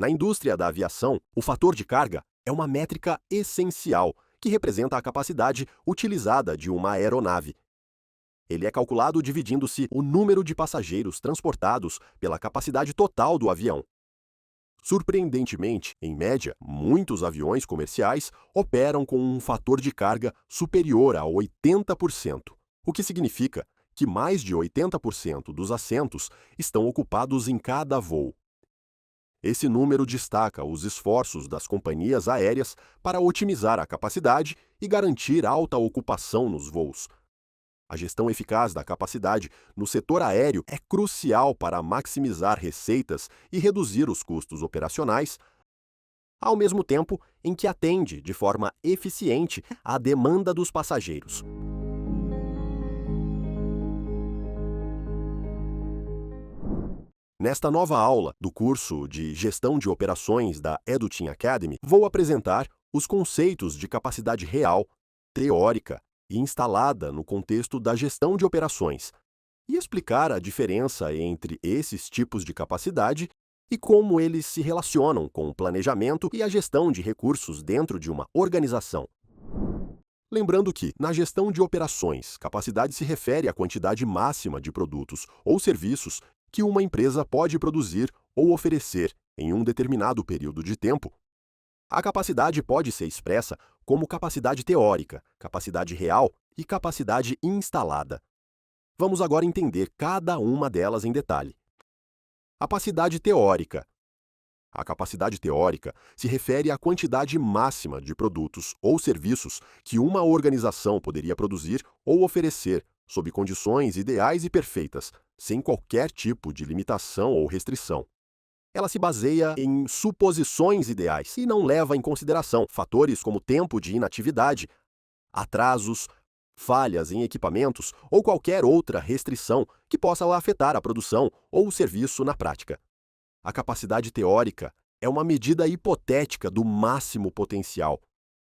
Na indústria da aviação, o fator de carga é uma métrica essencial que representa a capacidade utilizada de uma aeronave. Ele é calculado dividindo-se o número de passageiros transportados pela capacidade total do avião. Surpreendentemente, em média, muitos aviões comerciais operam com um fator de carga superior a 80%, o que significa que mais de 80% dos assentos estão ocupados em cada voo. Esse número destaca os esforços das companhias aéreas para otimizar a capacidade e garantir alta ocupação nos voos. A gestão eficaz da capacidade no setor aéreo é crucial para maximizar receitas e reduzir os custos operacionais, ao mesmo tempo em que atende de forma eficiente à demanda dos passageiros. Nesta nova aula do curso de Gestão de Operações da EduTeam Academy, vou apresentar os conceitos de capacidade real, teórica e instalada no contexto da gestão de operações, e explicar a diferença entre esses tipos de capacidade e como eles se relacionam com o planejamento e a gestão de recursos dentro de uma organização. Lembrando que, na gestão de operações, capacidade se refere à quantidade máxima de produtos ou serviços que uma empresa pode produzir ou oferecer em um determinado período de tempo. A capacidade pode ser expressa como capacidade teórica, capacidade real e capacidade instalada. Vamos agora entender cada uma delas em detalhe. Capacidade teórica. A capacidade teórica se refere à quantidade máxima de produtos ou serviços que uma organização poderia produzir ou oferecer, sob condições ideais e perfeitas, sem qualquer tipo de limitação ou restrição. Ela se baseia em suposições ideais e não leva em consideração fatores como tempo de inatividade, atrasos, falhas em equipamentos ou qualquer outra restrição que possa afetar a produção ou o serviço na prática. A capacidade teórica é uma medida hipotética do máximo potencial,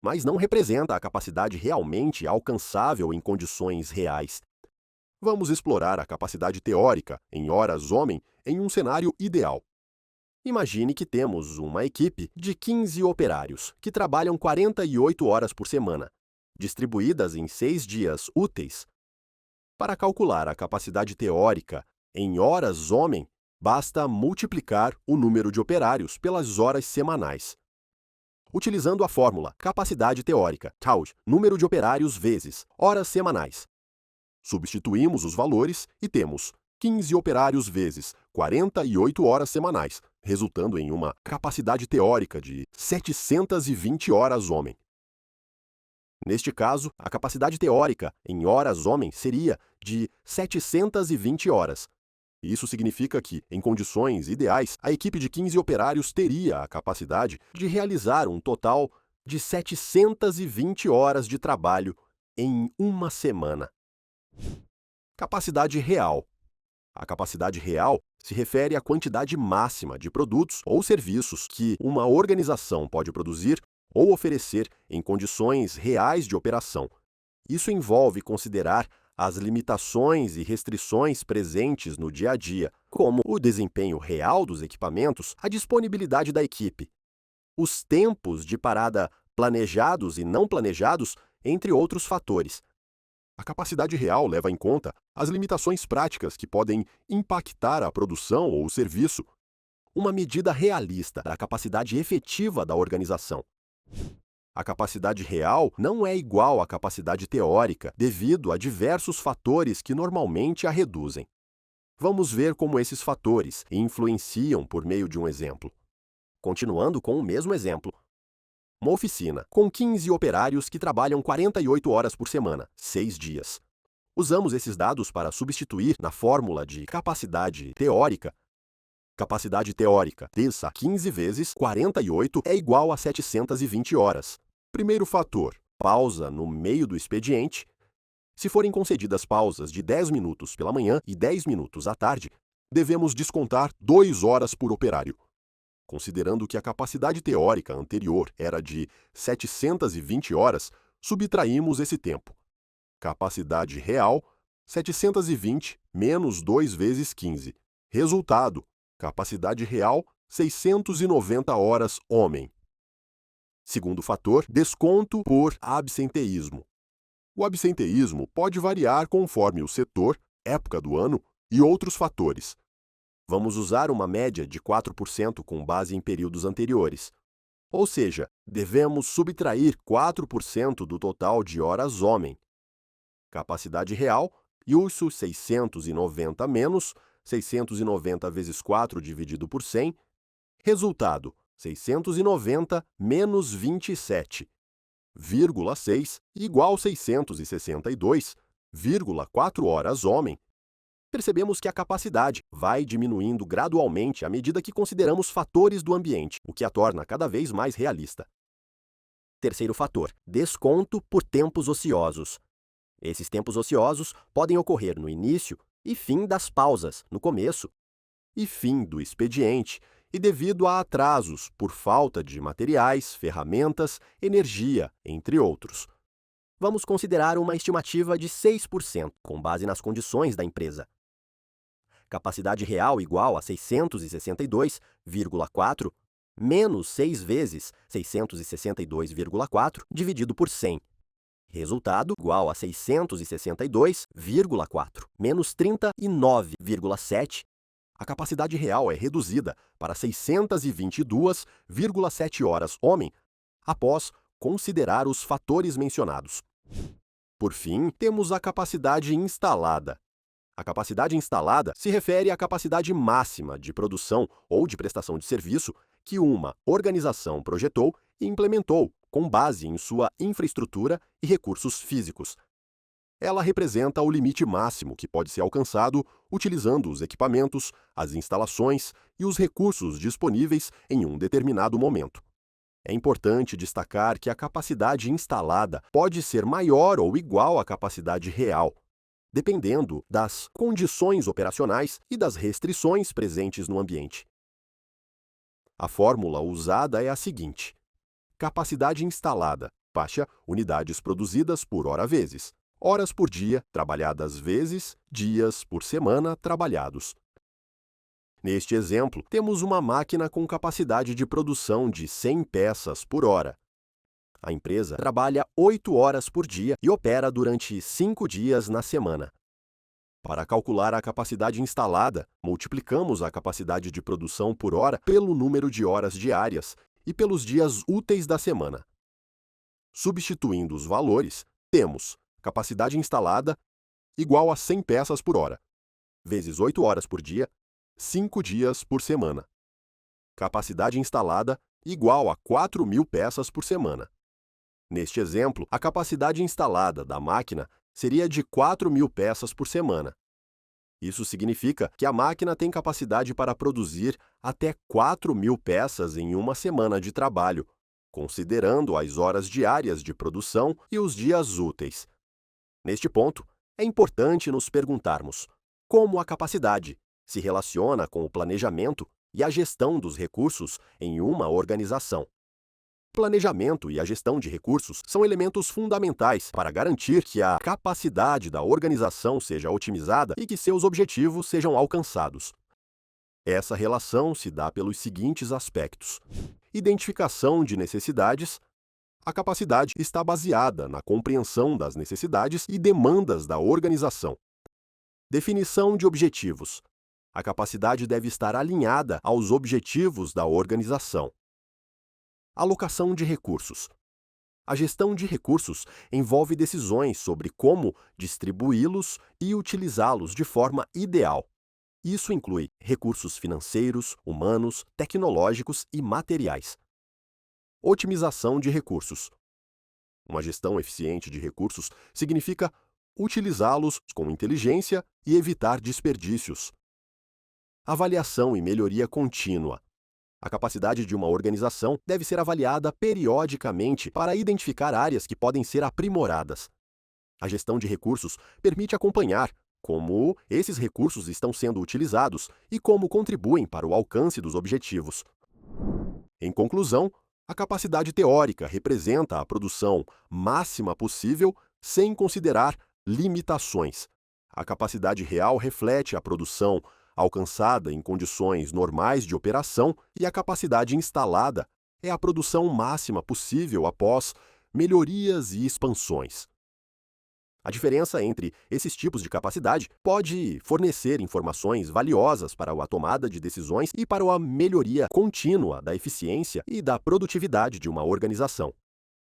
mas não representa a capacidade realmente alcançável em condições reais. Vamos explorar a capacidade teórica em horas-homem em um cenário ideal. Imagine que temos uma equipe de 15 operários que trabalham 48 horas por semana, distribuídas em 6 dias úteis. Para calcular a capacidade teórica em horas-homem, basta multiplicar o número de operários pelas horas semanais. Utilizando a fórmula capacidade teórica, TAUD, número de operários vezes horas semanais. Substituímos os valores e temos 15 operários vezes 48 horas semanais, resultando em uma capacidade teórica de 720 horas-homem. Neste caso, a capacidade teórica em horas-homem seria de 720 horas. Isso significa que, em condições ideais, a equipe de 15 operários teria a capacidade de realizar um total de 720 horas de trabalho em uma semana. Capacidade real. A capacidade real se refere à quantidade máxima de produtos ou serviços que uma organização pode produzir ou oferecer em condições reais de operação. Isso envolve considerar as limitações e restrições presentes no dia a dia, como o desempenho real dos equipamentos, a disponibilidade da equipe, os tempos de parada planejados e não planejados, entre outros fatores. A capacidade real leva em conta as limitações práticas que podem impactar a produção ou o serviço, uma medida realista da capacidade efetiva da organização. A capacidade real não é igual à capacidade teórica devido a diversos fatores que normalmente a reduzem. Vamos ver como esses fatores influenciam por meio de um exemplo. Continuando com o mesmo exemplo. Uma oficina com 15 operários que trabalham 48 horas por semana, 6 dias. Usamos esses dados para substituir na fórmula de capacidade teórica. Capacidade teórica vezes 15 vezes 48 é igual a 720 horas. Primeiro fator, pausa no meio do expediente. Se forem concedidas pausas de 10 minutos pela manhã e 10 minutos à tarde, devemos descontar 2 horas por operário. Considerando que a capacidade teórica anterior era de 720 horas, subtraímos esse tempo. Capacidade real, 720 menos 2 vezes 15. Resultado, capacidade real, 690 horas homem. Segundo fator, desconto por absenteísmo. O absenteísmo pode variar conforme o setor, época do ano e outros fatores. Vamos usar uma média de 4% com base em períodos anteriores. Ou seja, devemos subtrair 4% do total de horas homem. Capacidade real, isso 690 menos 690 vezes 4 dividido por 100. Resultado, 690 menos 27,6 igual 662,4 horas homem. Percebemos que a capacidade vai diminuindo gradualmente à medida que consideramos fatores do ambiente, o que a torna cada vez mais realista. Terceiro fator, desconto por tempos ociosos. Esses tempos ociosos podem ocorrer no início e fim das pausas, no começo e fim do expediente, e devido a atrasos por falta de materiais, ferramentas, energia, entre outros. Vamos considerar uma estimativa de 6%, com base nas condições da empresa. Capacidade real igual a 662,4 menos 6 vezes 662,4 dividido por 100. Resultado igual a 662,4 menos 39,7. A capacidade real é reduzida para 622,7 horas homem, após considerar os fatores mencionados. Por fim, temos a capacidade instalada. A capacidade instalada se refere à capacidade máxima de produção ou de prestação de serviço que uma organização projetou e implementou com base em sua infraestrutura e recursos físicos. Ela representa o limite máximo que pode ser alcançado utilizando os equipamentos, as instalações e os recursos disponíveis em um determinado momento. É importante destacar que a capacidade instalada pode ser maior ou igual à capacidade real, dependendo das condições operacionais e das restrições presentes no ambiente. A fórmula usada é a seguinte: capacidade instalada, faixa unidades produzidas por hora vezes, horas por dia trabalhadas vezes dias por semana trabalhados. Neste exemplo, temos uma máquina com capacidade de produção de 100 peças por hora. A empresa trabalha 8 horas por dia e opera durante 5 dias na semana. Para calcular a capacidade instalada, multiplicamos a capacidade de produção por hora pelo número de horas diárias e pelos dias úteis da semana. Substituindo os valores, temos capacidade instalada igual a 100 peças por hora, vezes 8 horas por dia, 5 dias por semana. Capacidade instalada igual a 4.000 peças por semana. Neste exemplo, a capacidade instalada da máquina seria de 4.000 peças por semana. Isso significa que a máquina tem capacidade para produzir até 4.000 peças em uma semana de trabalho, considerando as horas diárias de produção e os dias úteis. Neste ponto, é importante nos perguntarmos como a capacidade se relaciona com o planejamento e a gestão dos recursos em uma organização. O planejamento e a gestão de recursos são elementos fundamentais para garantir que a capacidade da organização seja otimizada e que seus objetivos sejam alcançados. Essa relação se dá pelos seguintes aspectos: identificação de necessidades. A capacidade está baseada na compreensão das necessidades e demandas da organização. Definição de objetivos. A capacidade deve estar alinhada aos objetivos da organização. Alocação de recursos. A gestão de recursos envolve decisões sobre como distribuí-los e utilizá-los de forma ideal. Isso inclui recursos financeiros, humanos, tecnológicos e materiais. Otimização de recursos. Uma gestão eficiente de recursos significa utilizá-los com inteligência e evitar desperdícios. Avaliação e melhoria contínua. A capacidade de uma organização deve ser avaliada periodicamente para identificar áreas que podem ser aprimoradas. A gestão de recursos permite acompanhar como esses recursos estão sendo utilizados e como contribuem para o alcance dos objetivos. Em conclusão, a capacidade teórica representa a produção máxima possível sem considerar limitações. A capacidade real reflete a produção alcançada em condições normais de operação, e a capacidade instalada é a produção máxima possível após melhorias e expansões. A diferença entre esses tipos de capacidade pode fornecer informações valiosas para a tomada de decisões e para a melhoria contínua da eficiência e da produtividade de uma organização.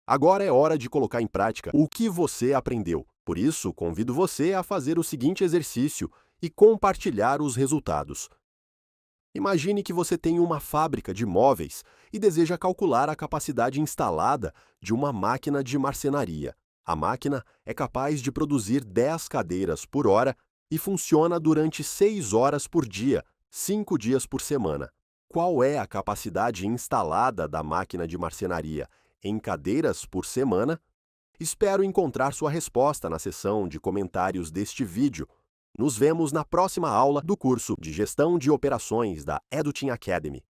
Agora é hora de colocar em prática o que você aprendeu. Por isso, convido você a fazer o seguinte exercício e compartilhar os resultados. Imagine que você tem uma fábrica de móveis e deseja calcular a capacidade instalada de uma máquina de marcenaria. A máquina é capaz de produzir 10 cadeiras por hora e funciona durante 6 horas por dia, 5 dias por semana. Qual é a capacidade instalada da máquina de marcenaria em cadeiras por semana? Espero encontrar sua resposta na seção de comentários deste vídeo. Nos vemos na próxima aula do curso de Gestão de Operações da EduTeam Academy.